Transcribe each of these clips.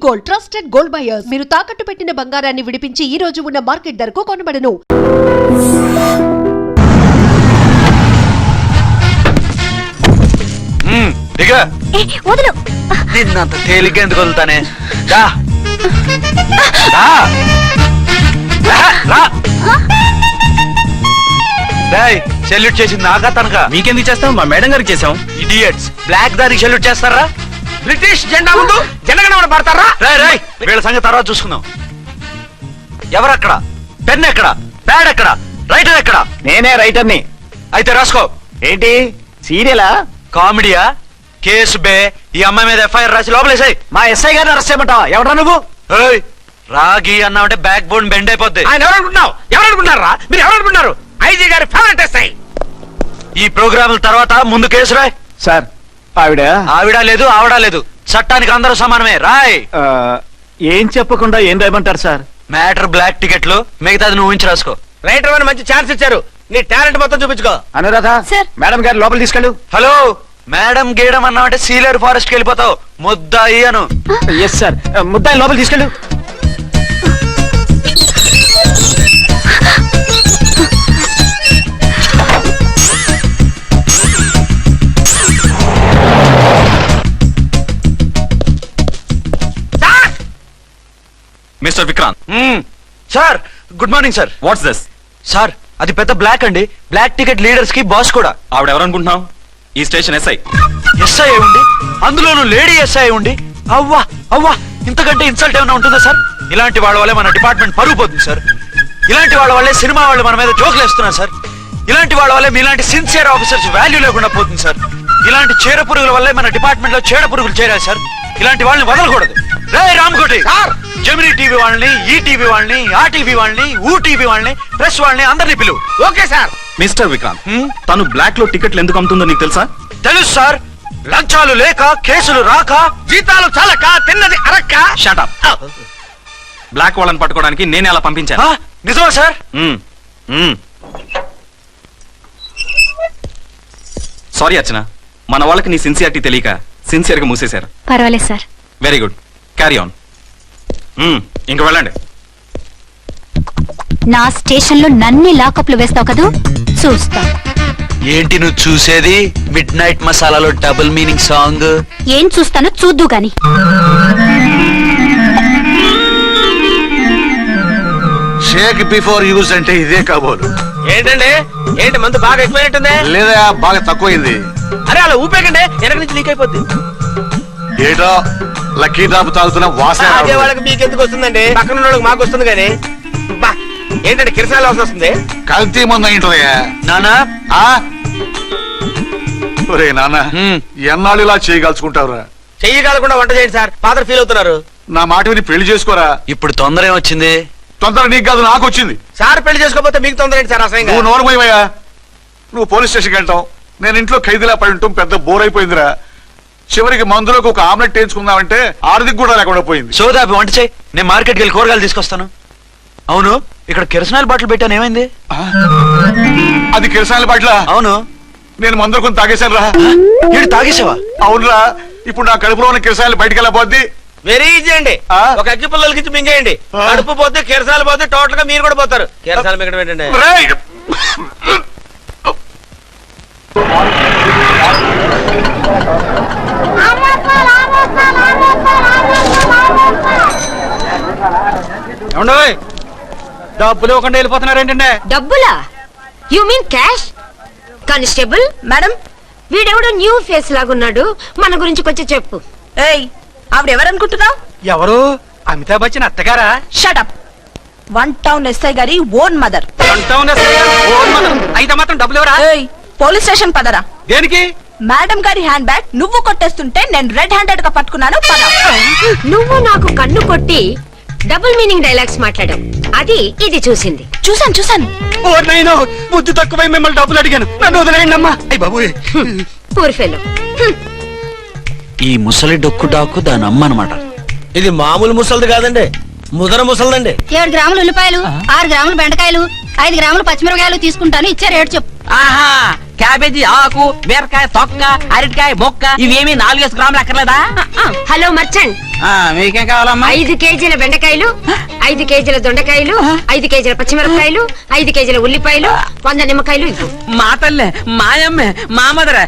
Gold trusted gold buyers. మీరు తాకట్టు పెట్టిన బంగారాన్ని విడిపించి ఈ రోజు ఉన్న మార్కెట్ ధరకు కొనబడను. నిన్నంత తేలిగ్గా ఎందుకు వదులుతానే? సెల్యూట్ చేసింది నాకా తనకా? మీకెందుకు చేస్తాం? మా మేడం గారికి చేసాం. ఇడియట్స్, బ్లాక్ దానికి సెల్యూట్ చేస్తారా? బ్రిటిష్ జెండా ముందు జనగణమన పడతారా? రాయ్ వీళ్ళ సంగతి తర్వాత చూసుకుందాం. ఎవరక్కడ? పెన్ ఎక్కడ? ప్యాడ్ ఎక్కడ? రైటర్ ఎక్కడ? నేనే రైటర్ని. అయితే రాసుకో. ఏంటి సీరియలా? కామెడీయా? కేసు బే. ఈ అమ్మాయి మీద ఎఫ్ఐఆర్ రాసి లోపలేసాయి. మా ఎస్ఐ గారిని అరెస్ట్ చేయమంటావా? ఎవరా నువ్వు? రాగి అన్నావంటే బ్యాక్ బోన్ బెండ్ అయిపోద్ది. ఆయన ఎవరనుకుంటున్నారా? మీరు ఎవరనుకుంటున్నారు? ఐజీ గారి ఫేవరెట్ ఎస్ఐ. ఈ ప్రోగ్రాముల తర్వాత ముందు కేసు రాయ్. సార్ ఆవిడ లేదు ఆవిడ లేదు, చట్టానికి అందరూ సమానమే. రాయ్. ఏం చెప్పకుండా ఏం రాయమంటారు సార్? మ్యాటర్ బ్లాక్ టికెట్లు, మిగతాది నువ్వు ఉంచి రాసుకో. రైటర్ అని మంచి ఛాన్స్ ఇచ్చారు, నీ టాలెంట్ మొత్తం చూపించుకో. అనురాధ సార్, మేడం గారు లోపల తీసుకెళ్ళు. హలో, మేడం గీయడం అన్నావంటే సీలేరు ఫారెస్ట్ కి వెళ్ళిపోతావు. ముద్దాయి అను. ఎస్ సార్, ముద్దాయి లోపల తీసుకెళ్ళు. Mister Vikrant. Sir, good morning sir. What's this? Sir, అది పెద్ద బ్లాక్ అండి. బ్లాక్ టికెట్ లీడర్స్ కి బాస్ కూడా. ఆవిడ ఎవరనుకుంటున్నావు? ఈ స్టేషన్ ఎస్ఐ. ఎస్ఐ ఉండి, అందులోనూ లేడీ ఎస్ఐ ఉండి, అవ్వా అవ్వా, ఇంతకంటే ఇన్సల్ట్ ఏమైనా ఉంటుందా సార్? ఇలాంటి వాళ్ళ వల్లే మన డిపార్ట్మెంట్ పరుగు పోతుంది సార్. ఇలాంటి వాళ్ళ వల్లే సినిమా వాళ్ళు మన మీద జోకులు వేస్తున్నారు సార్. ఇలాంటి వాళ్ళ వల్లే మీలాంటి సిన్సియర్ ఆఫీసర్స్ వాల్యూ లేకుండా పోతుంది సార్. ఇలాంటి చీడ పురుగుల వల్లే మన డిపార్ట్మెంట్ లో చీడ పురుగులు చేరాలి సార్. ఇలాంటి వాళ్ళని వదలకూడదు. రే రామ్కోటి, జెమినీ టీవీ వాళ్ళని, ఈ టీవీ వాళ్ళని, ఆ టీవీ వాళ్ళని, ఊ టీవీ వాళ్ళని, ప్రెస్ వాళ్ళని అందరినీ పిలువు. Okay sir. మిస్టర్ విక్రాంత్, తను బ్లాక్ లో టికెట్లు ఎందుకు అమ్ముతుందో నీకు తెలుసా? తెలుసు సార్. లంచాలు లేక, కేసులు రాక, జీతాలు చాలక, తిన్నది అరక్క. Shut up. బ్లాక్ వాళ్ళని పట్టుకోవడానికి నేనే అలా పంపించాను. నిజమా సార్? సారీ అర్చన, మన వాళ్ళకి నీ సిన్సియారిటీ తెలియక సిన్సియర్ గా మూసేశారు. పర్వాలేదు sir. Very good, carry on. ఇంక వెళ్ళండి. నా స్టేషన్ లో నన్ని లాకప్లు వేస్తావు కదూ, చూస్తా. ఏంటి నువ్వు చూసేది? మిడ్ నైట్ మసాలాలో డబుల్ మీనింగ్ సాంగ్. ఏం చూస్తానో చూద్దు గాని. షేక్ బిఫోర్ యూజ్ అంటే ఇదే కాబోలు. ఏంటండి, ఏంటి మందు బాగా ఎక్కువైనట్టుంది? లేదా బాగా తక్కువైంది. అరే అలా ఊపేకండి, వెనక నుంచి లీక్ అయిపోద్ది. ఏటో లక్కీ డ్రాప్ తాగుతున్న వాసన. అదే వాళ్ళకి మీకు ఎందుకు వస్తుందండి, పక్కన వాళ్ళకి మాకు వస్తుంది కానీ. ఏంటంటే కిరసాల వాసన వస్తుంది. కల్తీ మందు అయింటదయ్యా. నానా, ఒరే నాన్న, ఎన్నాళ్ళు ఇలా చేయగలుచుకుంటావురా? చెయ్యగలకుండా వంట చేయండి సార్, ఫాదర్ ఫీల్ అవుతున్నారు. నా మాట విని పెళ్లి చేసుకోరా. ఇప్పుడు తొందర ఏమొచ్చింది? తొందర నీకు కాదు, నాకు వచ్చింది. సార్ పెళ్లి చేసుకోకపోతే మీకు తొందర ఏంటి సార్? అసలు నువ్వు నోరమయ్యా. నువ్వు పోలీస్ స్టేషన్కి వెళ్తాం, నేను ఇంట్లో ఖైదీలా పడి ఉంటాం. పెద్ద బోర్ అయిపోయిందిరా. చివరికి మందులోకి ఒక ఆమ్లెట్ వేయించుకుందామంటే ఆర్థిక కూడా లేకుండా పోయింది. సోదాపి వంట చేయి, నేను మార్కెట్కి వెళ్ళి కూరగాయలు తీసుకొస్తాను. అవును, ఇక్కడ కిరసనాయిల్ బాటిల్ పెట్టాను, ఏమైంది? అది కిరసాయిల బాటిల్? అవును. నేను మందులు కొని తాగేశాను రా. ఏంటి తాగేసావా? అవునురా. ఇప్పుడు నా కడుపులో ఉన్న కిరసాయిలు బయటకు వెళ్ళబోద్ది. వెరీ ఈజీ అండి, ఒక అగ్గి పుల్లలకి ఇచ్చి మింగేయండి. కడుపు పోతే కిరసాలు పోతే టోటల్ గా మీరు కూడా పోతారు. కిరసాలు మింగడం ఏంటండి? డబ్బులు ఇవ్వకుండా వెళ్ళిపోతున్నారు ఏంటంటే? డబ్బులా? You mean cash? Constable madam, వీడెవడో న్యూ ఫేస్ లాగున్నాడు, మన గురించి కొంచెం చెప్పు. ఏయ్, ఆవిడెవరనుకుంటున్నావు? ఎవరు? అమితాబ్ బచ్చన్ అత్తగారా? షటప్. 1 టౌన్ ఎస్ఐ గారి ఓన్ మదర్. అయితే మాత్రం డబ్బులు ఎవరా? ఏయ్, పోలీస్ స్టేషన్ పదరా. దేనికి? మేడం గారి హ్యాండ్ బ్యాగ్ నువ్వు కొట్టేస్తుంటే నేను రెడ్ హ్యాండెడ్ గా పట్టుకున్నాను. పద. నువ్వు నాకు కన్ను కొట్టి డబుల్ మీనింగ్ డైలాగ్స్ మాట్లాడావు, అది ఇది చూసింది. చూసాను. బుద్ధి తక్కువై మిమ్మల్ని డబ్బులు అడిగాను, నన్ను వదిలేయండి అమ్మా. అయ్య బాబు, పూర్ ఫెలో. ఈ ముసలి డొక్కు డాకు దాని అమ్మ అనమాట. ఇది మామూలు ముసలిది కాదండి, ముదర ముసలిదండి. 7 గ్రాములు ఉల్లిపాయలు, 6 గ్రాములు బెండకాయలు, 5 గ్రాములు పచ్చిమిరపకాయలు తీసుకుంటాను. ఇచ్చే రేటు చెప్పు. ఆహా, క్యాబేజీ ఆకు, బీరకాయ తొక్క, అరటికాయ బొక్క, ఇవేమి 4 గ్రాములు అక్కర్లేదా? హలో మర్చండ్, మీకేం కావాలమ్మా? 5 కేజీల బెండకాయలు, 5 కేజీల దొండకాయలు, 5 కేజీల పచ్చిమిరపకాయలు, 5 కేజీల ఉల్లిపాయలు, 100 నిమ్మకాయలు ఇవ్వు. మా తల్లే మాయమ్మే మా మదర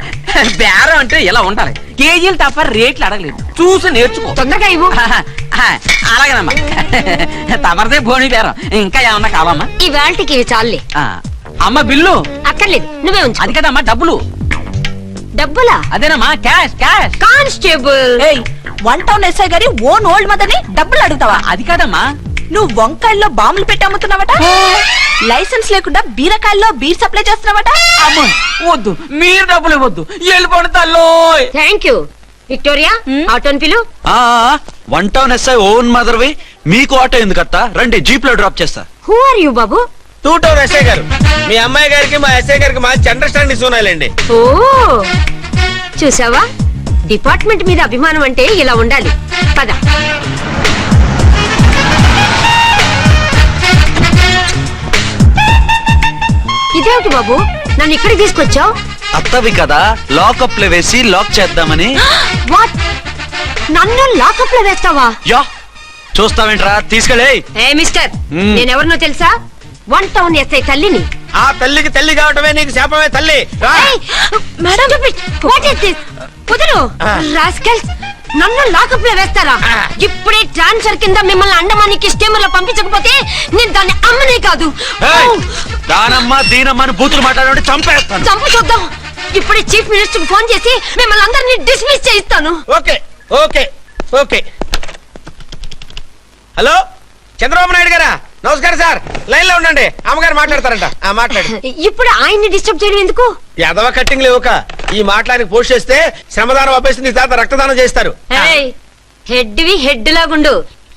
బేరం అంటే ఇలా ఉండాలి. కేజీలు తప్ప రేట్లు అడగలేదు, చూసి నేర్చుకో. తొందరగా ఇవ్వు. అలాగేనమ్మా. తమరిదే భోని బేరం. ఇంకా ఏమన్నా కావాలమ్మా? ఈ వేల్టికి ఇవి చాలులే. అమ్మ బిల్లు అక్కర్లేదు, నువ్వే ఉంచు. అది కదమ్మా డబ్బులు. డబ్బులా? అదేనమ్మా cash cash. Constable, 1 town SI గారి ఓన్ ఓల్డ్ మదర్ ని డబ్బులు అడుగుతావా? అది కాదమ్మా. నువ్వు వంకాయల్లో బాంబులు పెట్టి అమ్ముతున్నావట, లైసెన్స్ లేకుండా బీరకాయల్లో బీర్ సప్లై చేస్తున్నావట. అమ్మో వద్దు, మీరు డబ్బులు ఇవ్వద్దు, వెళ్ళిపోండి తల్లో. Thank you. విక్టోరియా, ఆటోన్ పిలు. 1 టౌన్ ఎస్ఐ ఓన్ మదర్వి, మీకు ఆటో ఎందుకత్తా? రండి, జీప్ లో డ్రాప్ చేస్తా. హూ ఆర్ యూ బాబు? 2 టౌన్ ఎస్ఐ గారు. మీ అమ్మాయి గారికి మా ఎస్ఐ గారికి మంచి అండర్స్టాండింగ్ ఉన్నాయండి. ఓ చూసావా, డిపార్ట్మెంట్ మీద అభిమానం అంటే ఇలా ఉండాలి. పద. ఇదేమిటి బాబు, నన్ను ఇక్కడికి తీసుకొచ్చావు? అత్తవి కదా, లాకప్ లో వేసి లాక్ చేద్దామని. వాట్, నన్ను లాకప్ లో వేస్తావా? యా, చూస్తావేంట్రా, తీసుకెళ్ళే. ఏ మిస్టర్, నేనెవరినో తెలుసా? 1 టౌన్ ఎస్ఐ తల్లిని. ఆ తల్లికి తల్లి కావటమే నీకు శాపమే తల్లి. Madam, what is this? కుదరు రాస్కల్స్, నన్ను లాకప్ లో వేస్తారా? ఇప్పుడే ట్రాన్స్ఫర్ కింద మిమ్మల్ని అండమానికి స్టీమర్ లో పంపించకపోతే నేను దాన్ని అమ్మనే కాదు. దానమ్మ దీనమ్మ అని బూతులు మాట్లాడే చంపేస్తాను. చంపు చూద్దాం. ఇప్పుడే చీఫ్ మినిస్టర్ కి ఫోన్ చేసి మిమ్మల్ని అందరినీ డిస్మిస్ చేయిస్తాను. Okay okay okay. Hello, Chandrababu Naidu గారా? నమస్కారం సార్, లైన్ లో ఉండండి, అమ్మగారు మాట్లాడతారంట. మాట్లాడు. ఇప్పుడు ఆయన్ని డిస్టర్బ్ చేయడం ఎందుకు? ఎదవ కట్టింగ్ లేవుక ఈ మాట్లాడికి పోస్ట్ చేస్తే శ్రమదానం అభ్యసి నీ తాత రక్తదానం చేస్తారు. హెడ్ వి హెడ్ లాగుండు,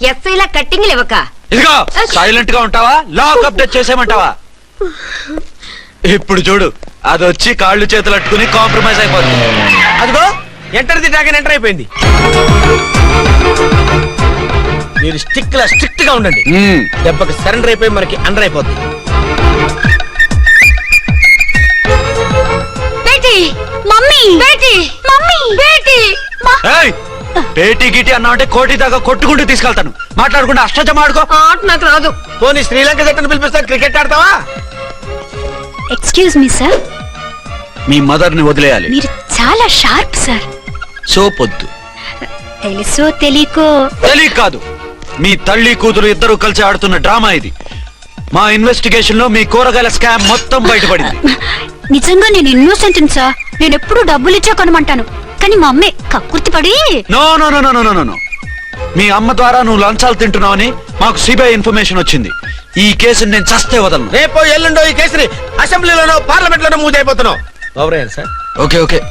ఎస్ఐ లా కట్టింగ్ లేవక. ఇదిగో సైలెంట్ గా ఉంటావా, లాక్ అప్డేట్ చేసేయమంటావా? ఇప్పుడు చూడు, అది వచ్చి కాళ్ళు చేతులు అట్టుకుని కాంప్రమైజ్ అయిపోతుంది. అదిగో ఎంటర్ ది డ్రాగన్ ఎంటర్ అయిపోయింది. మీరు స్ట్రిక్ట్ గా ఉండండి, దెబ్బకి సరెండర్ అయిపోయి మనకి అండర్ అయిపోతుంది. బేటీ, మమ్మీ, బేటీ, మమ్మీ, బేటీ. పేటీ గిటి అన్నావంటే కోటి దాకా కొట్టుకుంటూ తీసుకెళ్తాను. మాట్లాడకుండా అష్టజమ ఆడుకో. ఆట నాకు రాదు. పోనీ శ్రీలంక జట్టును పిలిపిస్తా, క్రికెట్ ఆడతావా? ఎక్స్క్యూజ్ మీ సార్, మీ మదర్ ని వదిలేయాలి. మీరు చాలా షార్ప్ సార్. సోపొద్దు. తెలుసో తెలియకో. తెలియ కాదు, మీ తల్లి కూతురు ఇద్దరు కలిసి ఆడుతున్న డ్రామా ఇది. మా ఇన్వెస్టిగేషన్ లో మీ కూరగాయల స్కామ్ మొత్తం బయటపడింది. నిజంగా నేను ఇన్నోసెంట్ సార్. నేను ఎప్పుడు డబ్బులు ఇచ్చా కొనమంటాను, కానీ మా అమ్మే కక్కుర్తి పడి. No no no no no no. మీ అమ్మ ద్వారా నువ్వు లంచాలు తింటున్నావని మాకు సిబిఐ ఇన్ఫర్మేషన్ వచ్చింది. ఈ కేసుని నేను చస్తే వదలను. రేపో ఎల్లుండో ఈ కేసుని అసెంబ్లీలోనో పార్లమెంట్ లోనో మూవ్ అయిపోతున్నావు. Sir okay okay.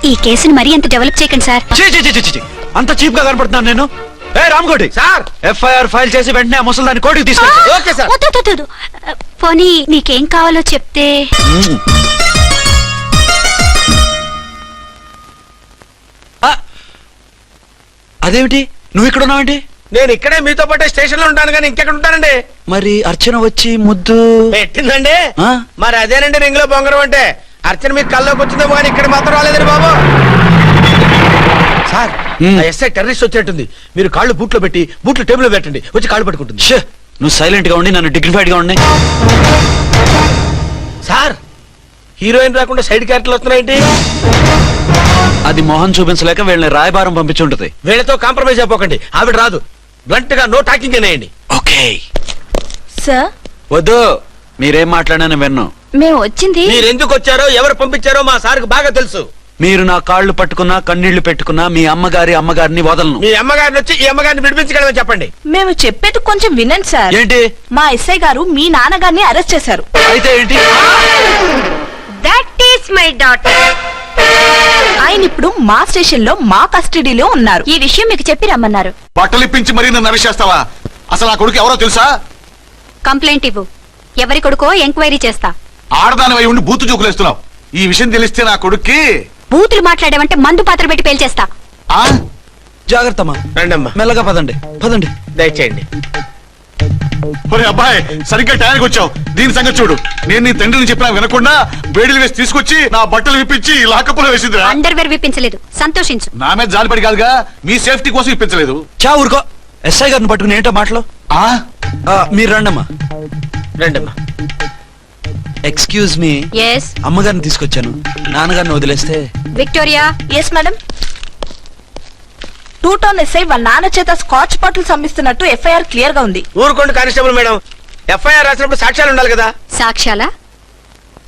ఈ కేసుని మరీ అంత డెవలప్ చేయకండి సార్. అంత చీప్ గా కనపడుతున్నాను నేను? ఏ రామ్కోటి సార్, ఎఫ్ఐఆర్ ఫైల్ చేసి వెంటనే ఆ ముసలిదాన్ని కోర్టుకి తీసుకెళ్ళి. Okay sir. వద్దు. పోనీ మీకేం కావాలో చెప్తే. అదేమిటి, నువ్వు ఇక్కడ ఉన్నావేంటి? నేను ఇక్కడే మీతో పాటే స్టేషన్ లో ఉంటాను, కానీ ఇంకెక్కడ ఉంటానండి? మరి అర్చన వచ్చి ముద్దు పెట్టిందండి. మరి అదేనండి రింగ్ లో బొంగరం అంటే. అర్చన మీకు కల్లోకి వచ్చిందేమో కానీ ఇక్కడ మాత్రం రాలేదండి బాబు. సార్, ఎస్ఐ టెర్రరిస్ట్ వచ్చేట్టుంది. మీరు కాళ్ళు బూట్లో పెట్టి బూట్లు టేబుల్ లో పెట్టండి, వచ్చి కాళ్ళు పట్టుకుంటుంది. నువ్వు సైలెంట్ గా ఉండి, నన్ను డిగ్నిఫైడ్ గా ఉండి. సార్, హీరోయిన్ రాకుండా సైడ్ క్యారెక్టర్లు వస్తున్నాయేంటి? అది మొహం చూపించలేక వీళ్ళని రాయబారం పంపించుంటది. వీళ్ళతో కాంప్రమైజ్ అయిపోకండి, ఆవిడ రాదు. బ్లంట్ గా నో టాకింగ్ అనేయండి. ఓకే సార్, వద్దు, మీరేం మాట్లాడానని విన్ను. మేము వచ్చింది. మీరు ఎందుకు వచ్చారో ఎవరు పంపించారో మా సార్కి బాగా తెలుసు. మీరు నా కాళ్ళు పట్టుకున్నా కన్నీళ్లు పెట్టుకున్నా మీ అమ్మగారిని వదలను. మీ అమ్మగారిని వచ్చి ఈ అమ్మగారిని విడిపించగలమని చెప్పండి. మేము చెప్పేది కొంచెం వినండి సార్. ఏంటి? మా ఎస్ఐ గారు మీ నాన్నగారిని అరెస్ట్ చేశారు. అయితే ఏంటి? That is my daughter. ఆయన ఇప్పుడు మా స్టేషన్ లో మా కస్టడీలో ఉన్నారు. ఈ విషయం మీకు చెప్పి రమ్మన్నారు. బట్టలు ఇప్పించి మరీ నన్ను అరెస్ట్ చేస్తావా? అసలు ఆ కొడుకు ఎవరో తెలుసా? కంప్లైంట్ ఇవ్వు, ఎవరి కొడుకో ఎంక్వైరీ చేస్తా. ఆడదానివై ఉండి బూతు చూకులేస్తున్నావు. ఈ విషయం తెలిస్తే నా కొడుక్కి. బూతులు మాట్లాడేవంటే మందు పాత్ర పెట్టి పేల్చేస్తా. జాగ్రత్తమ్మా, రండమ్మా, మెల్లగా పదండి. దయచేయండి. ఒరే అబ్బాయి సరిగ్గా టైంకి వచ్చావు. దీని సంగతి చూడు. నేను నీ తండ్రిని చెప్పినా వినకుండా వేడిలు వేసి తీసుకొచ్చి నా బట్టలు విప్పించి లాకప్పులో వేసిందిరా. అండర్వేర్ విప్పించలేదు, సంతోషించు. నా మీద జాలిపడి కాదుగా, మీ సేఫ్టీ కోసం ఇప్పించలేదు. చా ఊరుకో. ఎస్ఐ గారిని పట్టుకుని ఏంటో మాటలు. ఆ మీరు రండమ్మా. రండమ్మా. Excuse me. ఎస్ అమ్మగారిని తీసుకొచ్చాను. నాన్నగారిని వదిలేస్తే. Victoria. Yes madam. 2 town SI వాళ్ళ నాన్న చేత స్కాచ్ బాటిల్స్ అమ్మిస్తున్నట్టు ఎఫ్ఐఆర్ క్లియర్ గా ఉంది. ఊరుకోండి కానిస్టేబుల్ మేడం. ఎఫ్ఐఆర్ రాసినప్పుడు సాక్ష్యాలు ఉండాలి కదా. సాక్ష్యాలా?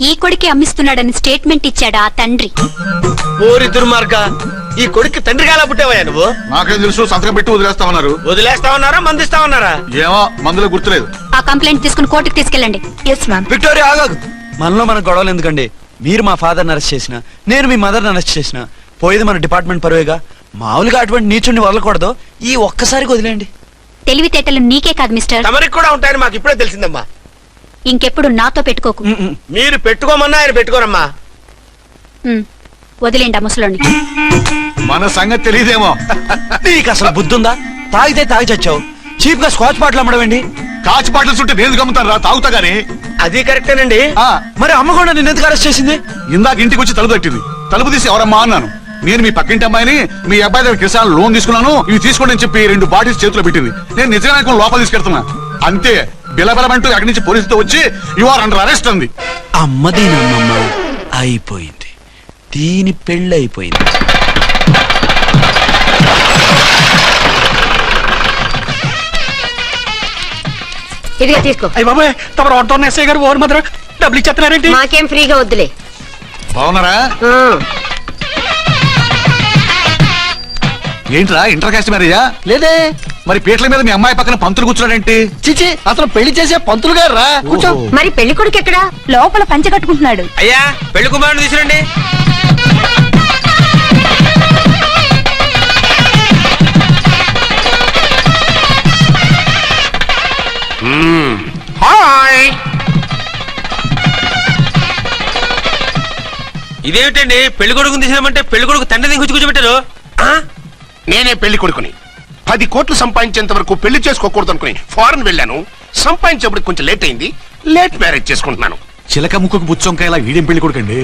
ఈ కొడుకే అమ్మిస్తున్నాడని స్టేట్మెంట్ ఇచ్చాడా ఆ తండ్రి? ఊరి దుర్మార్గ. ఈ కొడుక్కి తండ్రిగా ఎలా పుట్టావయ్యా నువ్వు? నాకేం తెలుసు, సంతకం పెట్టి వదిలేస్తామన్నారు. వదిలేస్తావన్నారా మందిస్తావన్నారా? ఏమో మందులో గుర్తులేదు. ఆ కంప్లైంట్ తీసుకుని కోర్టుకు తీసుకెళ్ళండి. Yes ma'am. విక్టోరియా ఆగాగు. మనలో మన గొడవలు ఎందుకండి? మీరు మా ఫాదర్ని అరెస్ట్ చేసిన, నేను మీ మదర్ని అరెస్ట్ చేసిన, పోయేది మన డిపార్ట్మెంట్ పరువేగా. మామూలుగా అటువంటి నీచుని వదలకూడదు. ఈ ఒక్కసారికి వదిలేండి. తెలివితేటలు నీకే కాదు మిస్టర్, తమరికి కూడా ఉంటాయని మాకు ఇప్పుడే తెలిసిందమ్మా. ఇంకెప్పుడు నాతో పెట్టుకోకు. మీరు పెట్టుకోమన్నా ఆయన పెట్టుకోరమ్మా. వదిలేండి ఆ ముసలోని. మన సంగతి తెలియదేమో. నీకు అసలు బుద్ధుందా? తాగితే తాగి చచ్చావు. చీప్ గా స్కాచ్ బాటిల్ అమ్మడమేంటి? కాచి బాటిల్స్ ఉంటే నేను గమ్ముతాను రా, తాగుతా గానీ. అది కరెక్టేనండి. మరి అమ్మ కూడా నిన్ను ఎందుకు అరెస్ట్ చేసింది? ఇందాక ఇంటికి వచ్చి తలుపు తట్టింది. తలుపు తీసి ఎవరమ్మా అన్నాను. నేను మీ పక్కింటి అమ్మాయిని, మీ అబ్బాయి దగ్గర కిసాన్ లోన్ తీసుకున్నాను, ఇవి తీసుకోండి అని చెప్పి 2 బాటిల్స్ చేతిలో పెట్టింది. నేను నిజంగా లోపల తీసుకెళ్తున్నా. అంతే, బిలబిలమంటూ అక్కడి నుంచి పోలీసుతో వచ్చి యు ఆర్ అండర్ అరెస్ట్ అంది. అమ్మదీనమ్మమ్మ అయిపోయింది. దీని పెళ్ళి అయిపోయింది. ఇదిగా తీసుకో. అయ్య బాబాయ్, తమరు ఆటో ఎస్ఐ గారు ఓవర్ మాత్రం డబ్బులు ఇచ్చేస్తున్నారేంటి? మాకేం ఫ్రీగా వద్దులే. బాగున్నారా? ఏంట్రా ఇంటర్ కాస్ట్ మ్యారేజా? లేదే. మరి పీటల మీద మీ అమ్మాయి పక్కన పంతులు కూర్చున్నాడేంటి? చిచి, అతను పెళ్లి చేసే పంతులు గారు రా. కూర్చో. మరి పెళ్లి కొడుకు ఎక్కడా? లోపల పంచె కట్టుకుంటున్నాడు. అయ్యా పెళ్లి కుమారుని తీసుకురండి. హాయ్. ఇదేమిటండి పెళ్లి కొడుకుని తీసినామంటే పెళ్లి కొడుకు తండ్రి దించి కూర్చోబెట్టారు. నేనే పెళ్లి కొడుకుని. 10 కోట్లు సంపాదించేంత వరకు పెళ్లి చేసుకోకూడదు అనుకుని ఫారెన్ వెళ్ళాను. సంపాదించేప్పుడు కొంచెం లేట్ అయింది. లేట్ మ్యారేజ్ చేసుకుంటున్నాను. చిలక ముక్కుకు పుచ్చొంకాయ ఇలా వీడియం పెళ్లి కొడుకండి.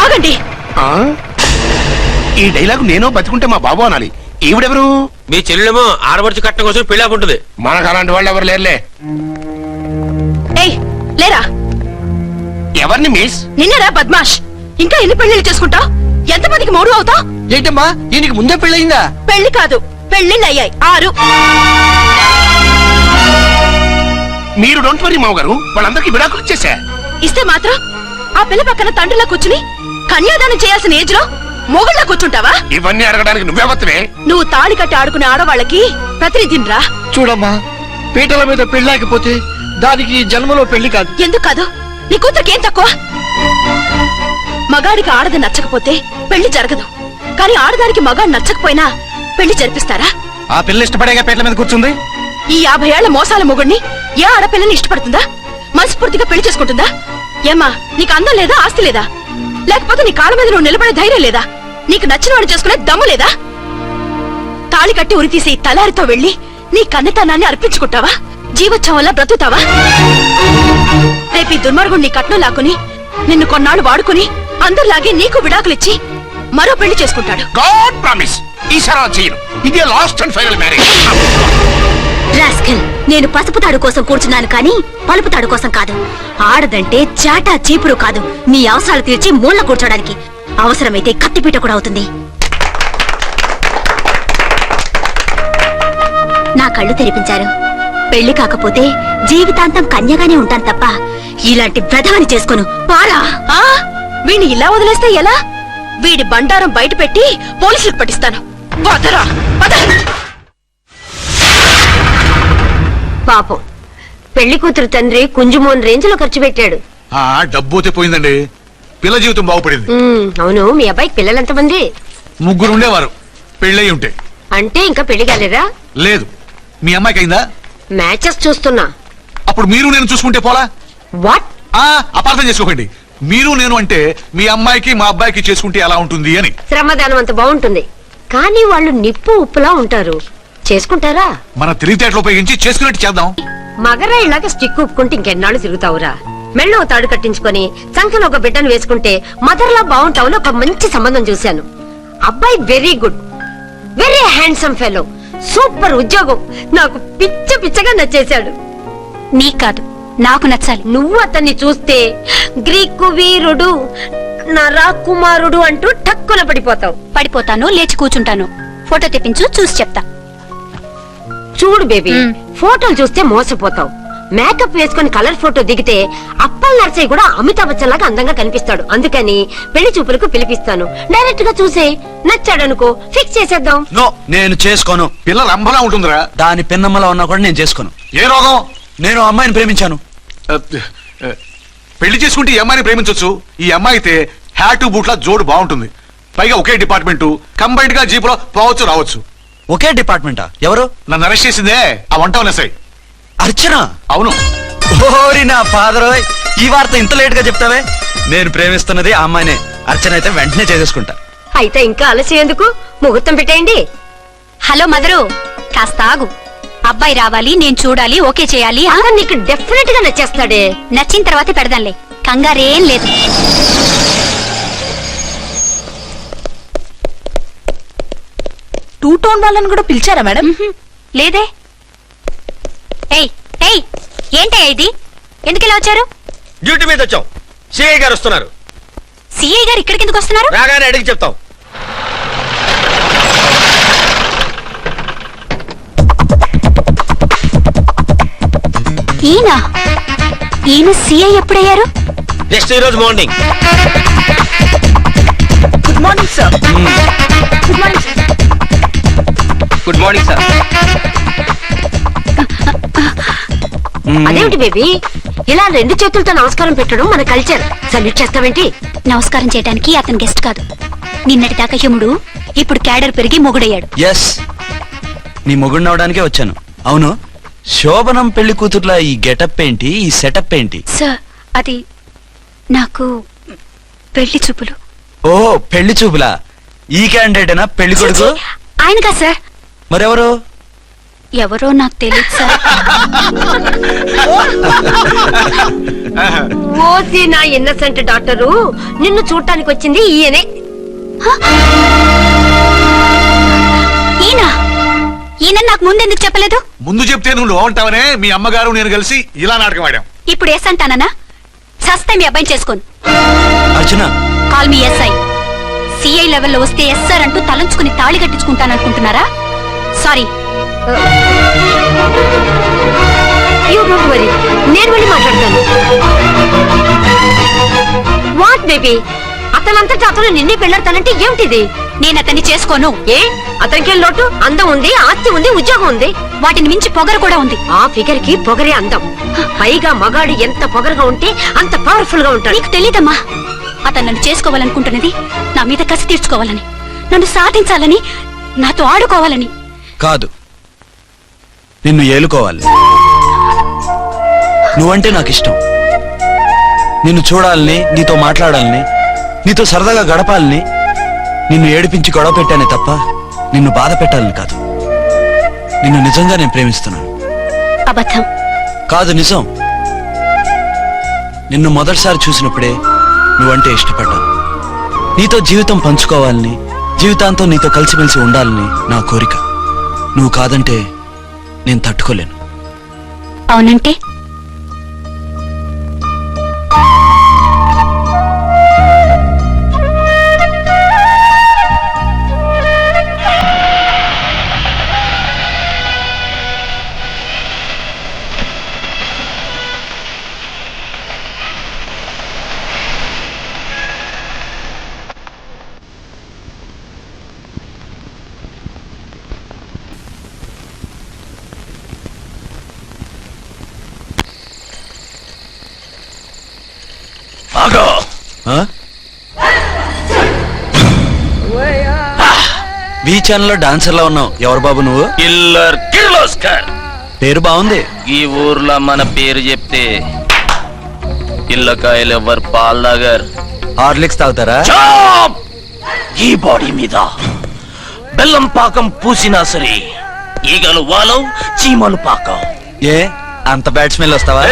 ఆగండి. ఈ డైలాగ్ నేనో బతికుంటే మా బాబు అనాలి. ఈవిడెవరు? మీ చెల్లెమో ఆడబడుచు కట్టడం కోసం పెళ్లి ఆపుంటుంది. మనకు అలాంటి వాళ్ళు ఎవరు లేరులే. ఏయ్ లేరా. ఎవరిని మిస్? నిన్నరా బద్మాష్. ఇంకా ఎన్ని పెళ్లిళ్ళు చేసుకుంటావు? ఎంతమందికి మూడు అవుతావు? ఏంటమ్మా, ఈయనకి ముందే పెళ్ళయిందా? పెళ్లి కాదు, పెళ్లిళ్ళు అయ్యాయి 6. మీరు డోంట్ వరీ మావ గారు, వాళ్ళందరికీ విడాకులు ఇచ్చేసా. ఇస్తే మాత్రం ఆ పిల్ల పక్కన తండ్రిలా కూర్చుని కన్యాదానం చేయాల్సిన ఏజ్ లో మొగుళ్ళ కూర్చుంటావా? ఇవన్నీ అడగడానికి నువ్వే వత్తవే. నువ్వు తాళి కట్టి ఆడుకునే ఆడవాళ్ళకి ప్రతినిధిరా. చూడమ్మా, పీటల మీద పెళ్ళాకపోతే దానికి జన్మలో పెళ్లి కాదు. ఎందుకు కాదు? నీ కూతురికేం తక్కువ? మగాడికి ఆడది నచ్చకపోతే పెళ్లి జరగదు. కానీ ఆడదానికి మగాడు నచ్చకపోయినా పెళ్లి జరిపిస్తారా? ఆ పిల్ల ఇష్టపడేగా పీటల మీద కూర్చుంది. ఈ 50 ఏళ్ల మోసాల మొగుడిని ఏ ఆడపిల్లని ఇష్టపడుతుందా? మనస్ఫూర్తిగా పెళ్లి చేసుకుంటుందా? ఏమ్మా, నీకు అందం లేదా, ఆస్తి లేదా? లేకపోతే నీ కాళ్ళ మీద నువ్వు నిలబడే ధైర్యం లేదా? నీకు నచ్చిన వాడు చేసుకునే దమ్ము లేదా? తాళి కట్టి ఉరితీసి తలారితో వెళ్లి నీ కన్నెతనాన్ని అర్పించుకుంటావా? జీవోత్సవంలా బ్రతుకుతావా? రేపు ఈ దుర్మార్గుడు నీ కట్నం లాక్కుని నిన్ను కొన్నాళ్ళు వాడుకుని అందరిలాగే నీకు విడాకులిచ్చి మరో పెళ్లి చేసుకుంటాడు. గాడ్ ప్రామిస్, ఈసారి చేయను. ఇదే last and final marriage. Rascal, నేను పసుపు తాడు కోసం కూర్చున్నాను కానీ పలుపు తాడు కోసం కాదు. ఆడదంటే చాటా చీపురు కాదు, నీ అవసరాలు తీర్చి మూల కూర్చోడానికి. అవసరమైతే కత్తిపీట కూడా అవుతుంది. నా కళ్ళు తెరిపించారు. పెళ్లి కాకపోతే జీవితాంతం కన్యగానే ఉంటాను తప్ప ఇలాంటి ప్రధాని చేసుకోను. పారా. వీడిని ఇలా వదిలేస్తే ఎలా? వీడి బండారం బయట పెట్టి పోలీసులకు పట్టిస్తాను. వదరా, వద. పాపం పెళ్లి కూతురు తండ్రి కుంజుమోన్ రేంజ్ లో ఖర్చు పెట్టాడు. డబ్బు అయితే పోయిందండి, పిల్ల జీవితం బాగుపడింది. అవును, మీ అబ్బాయికి పిల్లలు ఎంతమంది? 3 ఉండేవారు, పెళ్ళయి ఉంటే. అంటే ఇంకా పెళ్లి కాలేదా? లేదు. మీ అమ్మాయికి అయిందా? మ్యాచెస్ చూస్తున్నా. అప్పుడు మీరు నేను చూసుకుంటే పోలా? వాట్? అపార్థం చేసుకోకండి. మీరు నేను అంటే మీ అమ్మాయికి మా అబ్బాయికి చేసుకుంటే ఎలా ఉంటుంది అని. శ్రమదానం అంత బాగుంటుంది, కానీ వాళ్ళు నిప్పు ఉప్పులా ఉంటారు. చేసుకుంటారా? మన తెలివితేటలు ఉపయోగించి చేసుకున్నట్టు చేద్దాం. మగరాయిలాగా స్టిక్ ఉప్పుకుంటే ఇంకెన్నాళ్ళు తిరుగుతావురా? మెళ్ళో తాడు కట్టించుకొని సంఖ్యలో ఒక బిడ్డను వేసుకుంటే మదర్లా బాగుంటావుని ఒక మంచి సంబంధం చూశాను. అబ్బాయి very good, very handsome fellow, super ఉద్యోగం. నాకు పిచ్చగా నచ్చేశాడు. నీకు కాదు, నాకు నచ్చాలి. నువ్వు అతన్ని చూస్తే గ్రీకు వీరుడు, నరాకుమారుడు అంటూ టక్కున పడిపోతావు. పడిపోతాను, లేచి కూర్చుంటాను. ఫోటో తెప్పించు, చూసి చెప్తా. చూడు బేబీ, ఫోటోలు చూస్తే మోసపోతావు. మేకప్ వేసుకుని కలర్ ఫోటో దిగితే అప్పల్ నర్సయ్య కూడా అమితాబ్ బచ్చన్ లాగా అందంగా కనిపిస్తాడు. అందుకని పెళ్లి చూపులకు పిలిపిస్తాను. డైరెక్ట్ గా చూసే నచ్చాడనుకో, ఫిక్స్ చేసేద్దాం. నో, నేను చేసుకోను. పిల్ల రంభలా ఉంటుందిరా. దాని పిన్నమ్మలా ఉన్నా కూడా నేను చేసుకోను. ఏ రోగం? నేను అమ్మాయిని ప్రేమించాను. పెళ్లి చేసుకుంటే ఈ అమ్మాయిని ప్రేమించొచ్చు. ఈ అమ్మాయి అయితే హ్యాటు బూట్ల జోడు బాగుంటుంది. పైగా ఒకే డిపార్ట్మెంట్, కంబైన్డ్ గా జీపులో పోవచ్చు రావచ్చు. ఒకే డిపార్ట్మెంటా? ఎవరు? నన్ను అరెస్ట్ చేసిందే ఆ వంట నెసై. అర్చన? అవును. ఓరి నా ఫాదర్, ఈ వార్త ఇంత లేట్ గా చెప్తావే. నేను ప్రేమిస్తున్నది ఆ అమ్మాయినే. అర్చన అయితే వెంటనే చేసేసుకుంటా. అయితే ఇంకా ఆలస్యం ఎందుకు, ముహూర్తం పెట్టేయండి. హలో మదరు, కాస్త ఆగు. అబ్బాయి రావాలి, నేను చూడాలి, ఓకే చేయాలి. అతను నీకు డెఫినెట్ గా నచ్చేస్తాడే. నచ్చిన తర్వాత పెడదాంలే, కంగారేం లేదు. టూ టోన్ వాళ్ళని కూడా పిలిచారా మేడం? లేదే. ఏయ్ ఏయ్, ఏంటయ్యా ఇది? ఎందుకు ఇలా వచ్చారు? డ్యూటీ మీద వచ్చాం. సిఐ గారు వస్తున్నారు. సిఐ గారు ఇక్కడికి ఎందుకు వస్తున్నారు? రాగానే అడిగి చెప్తాం. ఈయన సిఐ ఎప్పుడయ్యారు? జస్ట్ ఈ రోజు morning. Good morning sir. Good morning sir. Good morning sir. అదేమిటి బేబీ, ఇలా రెండు చేతులతో నమస్కారం పెట్టడం మన కల్చర్. సల్యూట్ చేస్తావేంటి? నమస్కారం చేయడానికి అతను గెస్ట్ కాదు. నిన్నటి దాకా యముడు, ఇప్పుడు క్యాడర్ పెరిగి మొగుడయ్యాడు. ఎస్, నీ మొగుడిని అవడానికే వచ్చాను. అవును, శోభనం పెళ్లి కూతుర్లా ఈ గెటప్ ఏంటి, ఈ సెటప్ ఏంటి? సార్, అది నాకు పెళ్లి చూపులు. ఓ, పెళ్లి చూపులా? ఈ క్యాండిడేటేనా పెళ్లి కొడుకు? ఆయనగా సార్. మరెవరు? ఎవరో నాకు తెలియదు సార్. ఓసి నా ఇన్నసెంట్ డాక్టరు, నిన్ను చూడటానికి వచ్చింది ఈయనే. ఈయన నాకు ముందెందుకు చెప్పలేదు? ముందు చెప్తే నువ్వు బాగుంటావనే మీ అమ్మగారు నేను కలిసి ఇలా నాటకం ఆడాం. ఇప్పుడు ఎస్ అంటానా? సస్తే మీ అబ్బాయిని చేసుకోను. అర్చన, కాల్ మీ ఎస్ఐ. సిఐ లెవెల్లో వస్తే ఎస్ఆర్ అంటూ తలంచుకుని తాళి కట్టించుకుంటాననుకుంటున్నారా? సారీ. యూ డోంట్ వరీ, నేను వెళ్ళి మాట్లాడతాను. వాట్ బేబీ, అతనంతటా అతను నిన్నే పెళ్ళాడతానంటే ఏమిటిది? నేను అతన్ని చేసుకోను. ఏ, అతనికి లోటు? అందం ఉంది, ఆస్తి ఉంది, ఉద్యోగం ఉంది. వాటిని మించి పొగరు కూడా ఉంది. ఆ ఫిగర్ కి పొగరే అందం. పైగా మగాడు ఎంత పొగరుగా ఉంటే అంత పవర్ఫుల్ గా ఉంటాడు. నీకు తెలీదమ్మా, అతను నన్ను చేసుకోవాలనుకుంటున్నది నా మీద కసి తీర్చుకోవాలని, నన్ను సాధించాలని, నాతో ఆడుకోవాలని కాదు, నిన్ను ఏలుకోవాలి. నువ్వంటే నాకు ఇష్టం. నిన్ను చూడాలని, నీతో మాట్లాడాలని, నీతో సరదాగా గడపాలని, నిన్ను ఏడిపించి గొడవ పెట్టానే తప్ప నిన్ను బాధ పెట్టాలని కాదు. నిన్ను నిజంగా నేను ప్రేమిస్తున్నాను. అబద్ధం కాదు, నిజం. నిన్ను మొదటిసారి చూసినప్పుడే నువ్వంటే ఇష్టపడ్డాను. నీతో జీవితం పంచుకోవాలని, జీవితాంతం నీతో కలిసిమెలిసి ఉండాలని నా కోరిక. నువ్వు కాదంటే నేను తట్టుకోలేను. అవునంటే వి ఛానల్లో డాన్సర్లా ఉన్నావు. ఎవరు బాబు నువ్వు? కిల్లర్ కిర్లోస్కర్. పేరు బాగుంది. ఈ ఊర్లో మన పేరు చెప్తే పిల్లకాయలు ఎవరు పాల్ దగ్గర హార్లిక్స్ తాగుతారా? ఈ బాడీ మీద బెల్లం పాకం పూసినా సరే ఈగలు వాలవు, చీమలు పాకం. ఏ అంత బ్యాడ్ స్మెల్ వస్తావా?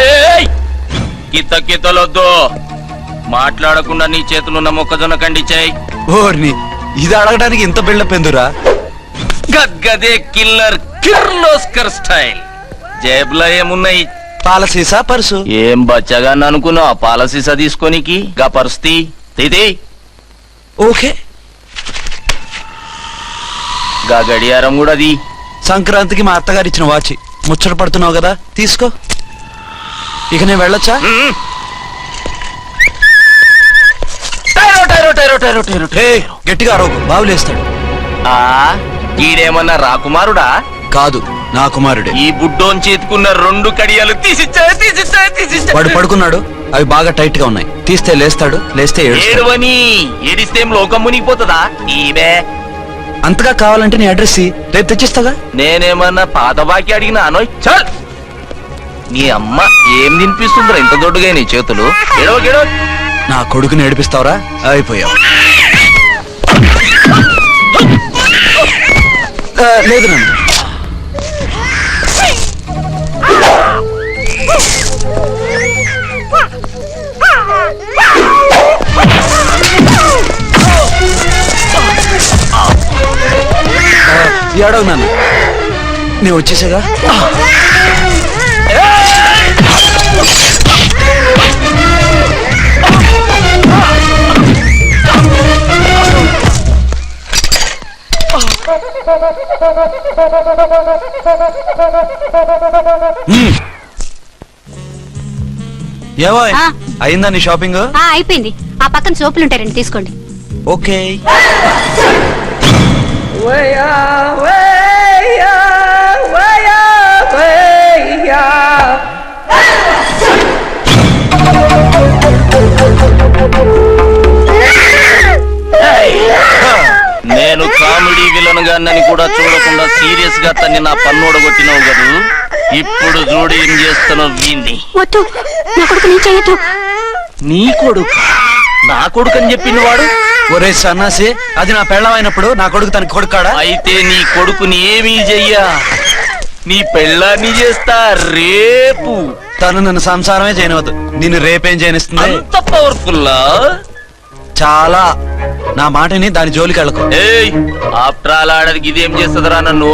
కితలొద్దు, మాట్లాడకుండా నీ చేతులున్న మొక్కజొన్న కండి చేయి. ఓర్ని, ఇది అడగడానికి ఇంత బిల్డప్ ఎందురా? గద్గదే కిల్లర్ కిర్లోస్కర్ స్టైల్. జేబులో ఏమున్నాయి? పాల సీసా, పర్సు. ఏం బచ్చగా అనుకున్నావు పాల సీసా తీసుకోనికి? గా పరిస్థితి తీది. ఓకే. గా గడియారం కూడా అది. సంక్రాంతికి మా అత్తగారు ఇచ్చిన వాచి. ముచ్చట పడుతున్నావు కదా, తీసుకో. ఇక నేను వెళ్ళొచ్చా? గట్టిగా అరవకు, బావులేస్తాడు. ఈడేమన్నా రాకుమారుడా? కాదు, నా కుమారుడే. ఈ బుడ్డోన్ చేతుకున్న 2 కడియాలు తీసిచ్చా. వాడు పడుకున్నాడు, అవి బాగా టైట్ గా ఉన్నాయి. తీస్తే లేస్తాడు, లేస్తే ఏడుస్తాడు. ఏడవని ఏడిస్తే లోకం మునిగిపోతుందా? ఈమె అంతగా కావాలంటే నీ అడ్రస్ రేపు తెచ్చిస్తాగా. నేనేమన్నా పాత బాకి అడిగినా అనోయ్. చల్, నీ అమ్మ ఏం తినిపిస్తుందిరా ఇంత దొడ్డుగా నీ చేతులు? ఎడవ నా కొడుకుని ఏడిపిస్తావురా? అయిపోయావు. లేదు నన్ను. ఏడవు నన్ను, నేను వచ్చేసాగా. ఏవో అయిందా నీ షాపింగ్? అయిపోయింది. ఆ పక్కన సోపులు ఉంటారండి, తీసుకోండి. ఓకే. నేను కామెడీ విలన్ గానని కూడా చూడకుండా సీరియస్ గా తన్ని నా పన్నోడ కొట్టినావు కదూ. ఇప్పుడు చూడు ఏం చేస్తానో వీణ్ణి. వద్దు, నా కొడుకు నీ చేయొద్దు. నీ కొడుకు? నా కొడుకు అని చెప్పింది వాడు. ఒరే సన్నాసి, అది నా పెళ్ళమైనప్పుడు నా కొడుకు తనకి కొడుకాడా? అయితే నీ కొడుకుని ఏమీ చెయ్యా, నీ పెళ్ళాన్ని చేస్తా రేపు. తను నన్ను సంసారమే చేయనవద్దు, నిన్ను రేపేం చేయనిస్తుంది? అంత పవర్ఫుల్లా? చాలా. నా మాటని దాని జోలికి వెళ్ళకు. ఆఫ్టర్ ఆల్ ఆడదికి ఇదేం చేస్తుందిరా నన్ను?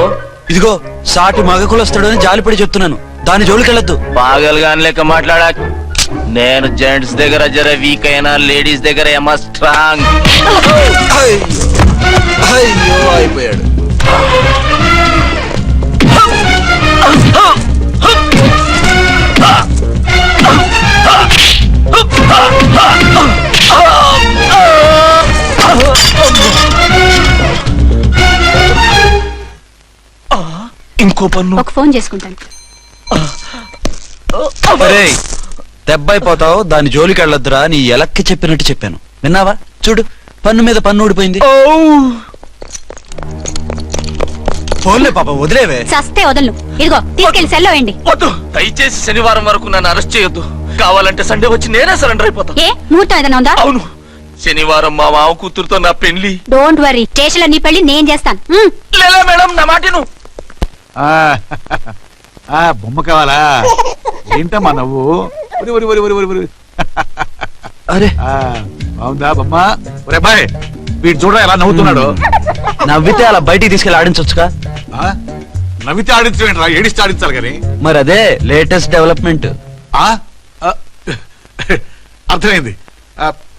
ఇదిగో సాటి మగకులు వస్తాడు అని జాలిపడి చెప్తున్నాను, దాని జోలికి వెళ్ళొద్దు. పాగలుగాని లెక్క మాట్లాడా. నేను జెంట్స్ దగ్గర జర వీక్ అయినా లేడీస్ దగ్గర ఏమో స్ట్రాంగ్. అయ్యో అయిపోయాడు. ఇంకో పన్ను. ఒక ఫోన్ చేసుకుంటాను. దెబ్బైపోతావు, దాని జోలికి వెళ్ళొద్దురా. నీ ఎలక్కి చెప్పినట్టు చెప్పాను, విన్నావా? చూడు, పన్ను మీద పన్ను ఊడిపోయింది. ఫోన్లే పాప, వదిలేవే. సస్తే వదలను. ఇదిగో తీసుకెళ్లి సెల్లో వేయండి. వద్దు, దయచేసి శనివారం వరకు నన్ను అరెస్ట్ చేయొద్దు. కావాలంటే సండే వచ్చి నేనే సరెండర్ అయిపోతా. ఏ ముహూర్తం ఏదైనా ఉందా? అవును, శనివారం మా మామ కూతురుతో నా పెళ్లి. డోంట్ వరీ, స్టేషన్ లో నీ పెళ్లి నేను చేస్తాను. లేలా మేడం, నా మాటను. బొమ్మ కావాలా? ఏంటమ్మా నవ్వు? అరే బాగుందా బొమ్మ? ఒరే బాయ్, వీడు చూడ ఎలా నవ్వుతున్నాడు. నవ్వితే అలా బయటికి తీసుకెళ్ళి ఆడించొచ్చుగా. నవ్వితే ఆడించడం, ఏడిస్తే ఆడించాలి కానీ. మరి అదే లేటెస్ట్ డెవలప్మెంట్. అర్థమైంది.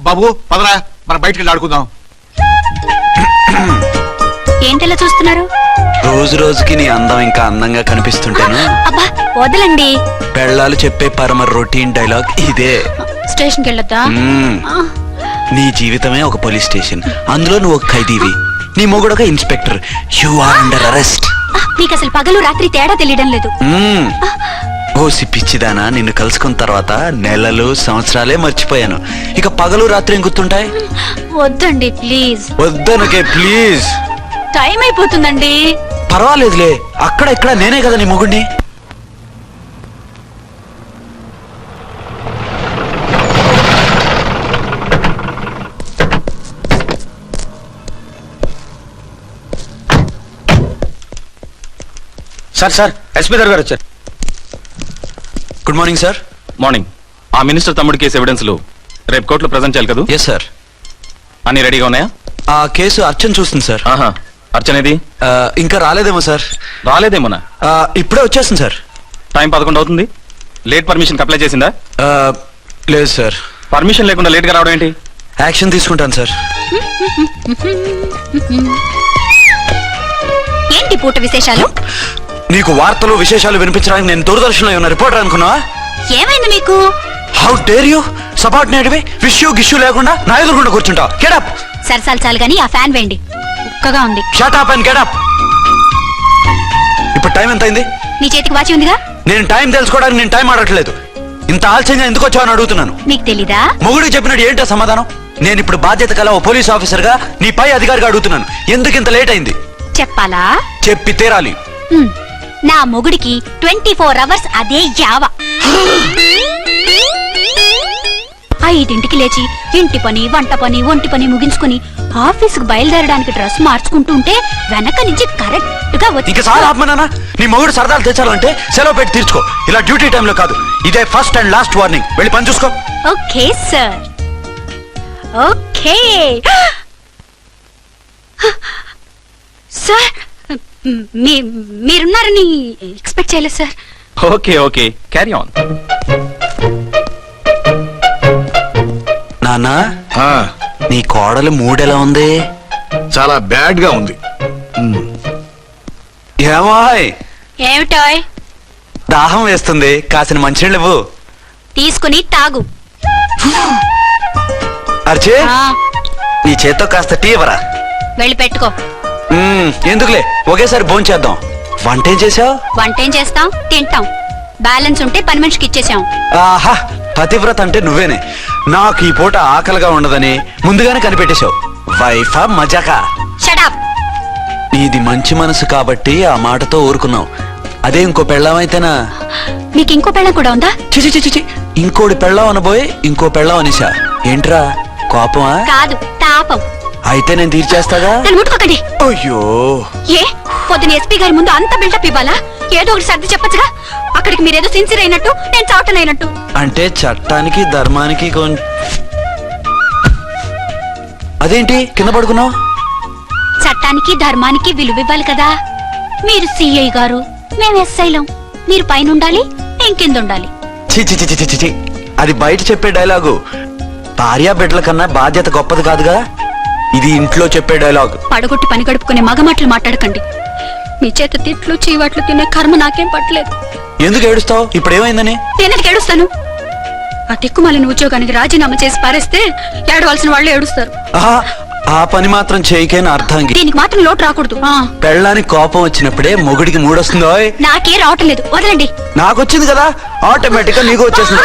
బాబు పదరా, మనం బయటికి వెళ్ళి ఆడుకుందాం. ఏంటలా చూస్తున్నారు? రోజు రోజుకి నీ అందం ఇంకా అందంగా కనిపిస్తుంటాను. అబ్బా వదలండి. పెళ్ళాలు చెప్పే పరమ రొటీన్ డైలాగ్ ఇదే. స్టేషన్ కి వెళ్ళొద్దా? నీ జీవితమే ఒక పోలీస్ స్టేషన్, అందులో నువ్వు ఒక ఖైదీవి, నీ మొగుడు ఒక inspector. You are under arrest. నీకు అసలు పగలు రాత్రి తేడా తెలియడం లేదు. ఓ సిప్పిచ్చిదానా, నిన్ను కలుసుకున్న తర్వాత నెలలు సంవత్సరాలే మర్చిపోయాను. ఇక పగలు రాత్రి ఏం గుర్తుంటాయి? వద్దండి ప్లీజ్. వద్దనకే ప్లీజ్. టైం అయిపోతుందండి. పర్వాలేదులే, అక్కడ ఇక్కడ నేనే కదా నీ మొగుడిని. సార్ ఎస్పీ గారు వచ్చారు. Good morning sir. మార్నింగ్. ఆ మినిస్టర్ తమ్ముడి కేసు ఎవిడెన్స్లు రేపు కోర్టులో ప్రజెంట్ చేయాలి కదా? Yes sir. అన్ని రెడీగా ఉన్నాయా? ఆ కేసు అర్చన చూస్తుంది సార్. ఆహా, అర్చనేది? ఇంకా రాలేదేమో సార్. రాలేదేమోనా? ఇప్పుడే వచ్చేస్తుంది సార్. టైం 11 అవుతుంది. లేట్ పర్మిషన్ అప్లై చేసిందా? లేదు సార్. పర్మిషన్ లేకుండా లేట్గా రావడం ఏంటి? యాక్షన్ తీసుకుంటాను సార్. ఏంటి పూట విశేషాలు? నీకు వార్తలు విశేషాలు వినిపించడానికి నేను దూరదర్శన్లో ఉన్న రిపోర్టర్ అనుకున్నావా? ఏమైంది మీకు? హౌ డేర్ యూ సబార్డినేట్వి విష్యూ గిష్యూ లేకుండా నా ఎదురుకుండా కూర్చుంటావు? Get up. సరసాలు చాలు గాని ఆ ఫ్యాన్ వేయండి, ఉక్కగా ఉంది. Shut up and get up. ఇప్పుడు టైం ఎంత అయింది? నీ చేతికి వాచి ఉందిగా. నేను టైం తెలుసుకోవడానికి నేను టైం ఆడట్లేదు. ఇంత ఆలస్యంగా ఎందుకు వచ్చావని అడుగుతున్నాను. నీకు తెలీదా? మొగుడికి చెప్పినట్టు ఏంటో సమాధానం? నేను ఇప్పుడు బాధ్యత కల ఓ పోలీస్ ఆఫీసర్ గా నీ పై అధికారిగా అడుగుతున్నాను. ఎందుకు ఇంత లేట్ అయింది? చెప్పాలా? చెప్పి తీరాలి. నా మొగుడికి 24 hours అదే యావ. 5ంటికి లేచి ఇంటి పని, వంట పని, ఒంటి పని ముగించుకుని ఆఫీసుకు బయలుదేరడానికి డ్రెస్ మార్చుకుంటుంటే వెనక నుంచి కరెక్ట్ గా ఇంకా చాలా ఆత్మనానా. నీ మొగుడు సరదాలు తెచ్చాలంటే సెలవు పెట్టి తీర్చుకో. ఇలా డ్యూటీ టైంలో కాదు. ఇదే ఫస్ట్ అండ్ లాస్ట్ వార్నింగ్. వెళ్ళి పని చూసుకో. Okay sir. Okay sir. మీరున్నారని ఎక్స్పెక్ట్ చేయలేదు సార్. Okay okay, carry on. నాన్నా, నీ కోడలు మూడెలా ఉంది? చాలా బ్యాడ్ గా ఉంది. ఏమాయ్, ఏమిటాయ్? దాహం వేస్తుంది, కాసిన మంచినీళ్ళు ఇవ్వు. తీసుకుని తాగు. అర్చే, నీ చేత్తో కాస్త టీ ఇవ్వరా? వెళ్ళి పెట్టుకో. ఎందుకులే, ఒకేసారి భోంచేద్దాం. వంట ఏం చేసావు? వంట ఏం చేస్తాం? తింటాం. బ్యాలెన్స్ ఉంటే పని మనిషికి ఇచ్చేసాం. ఆహా, పతివ్రత అంటే నువ్వేనే. నాకు ఈ పూట ఆకలిగా ఉండదని ముందుగానే కనిపెట్టేశావు. వైఫా మజాకా? Shut up. నీది మంచి మనసు కాబట్టి ఆ మాటతో ఊరుకున్నావు. అదే ఇంకో పెళ్ళామైతేనా? మీకు ఇంకో పెళ్ళం కూడా ఉందా? చిచి చిచి చి, ఇంకోటి పెళ్ళాం అనబోయి ఇంకో పెళ్ళాం అనేసా. ఏంట్రా కోపమా? కాదు, తాపం. అయితే నేను తీర్చేస్తాగా. నన్ను ముట్టుకోకండి. అయ్యో, ఏ పొద్దున ఎస్పీ గారి ముందు అంత బిల్డప్ ఇవ్వాలా? ఏదో ఒకటి సర్ది చెప్పచ్చుగా. అక్కడికి మీరేదో సిన్సియర్ అయినట్టు, నేను చావటం అయినట్టు. అంటే చట్టానికి ధర్మానికి అదేంటి కింద పడుకున్నావు? చట్టానికి ధర్మానికి విలువ ఇవ్వాలి కదా. మీరు సిఐ గారు, మేము ఎస్ఐలం. మీరు పైన ఉండాలి, నేను కింద ఉండాలి. చిచి చిచి చిచి చి, అది బయట చెప్పే డైలాగు. భార్యా బిడ్డల కన్నా బాధ్యత గొప్పది కాదుగా. ఇది ఇంట్లో చెప్పే డైలాగ్. పడగొట్టి పని గడుపుకునే మగ మాటలు మాట్లాడకండి. మీ చేత తిట్లు చీవాట్లు తినే కర్మ నాకేం పట్టలేదు. ఎందుకు ఏడుస్తావు? ఇప్పుడు ఏమైందని? నేనెందుకు ఏడుస్తాను? ఆ తిక్కుమాలిన ఉద్యోగానికి రాజీనామా చేసి పారేస్తే ఏడవలసిన వాళ్ళు ఏడుస్తారు. ఆ పని మాత్రం చేయకేన అర్థం. దీనికి మాత్రం లోటు రాకూడదు. పెళ్ళానికి కోపం వచ్చినప్పుడే మొగుడికి మూడొస్తుందో? నాకే రావటం లేదు, వదలండి. నాకొచ్చింది కదా, ఆటోమేటిక్ గా నీకు వచ్చేసింది.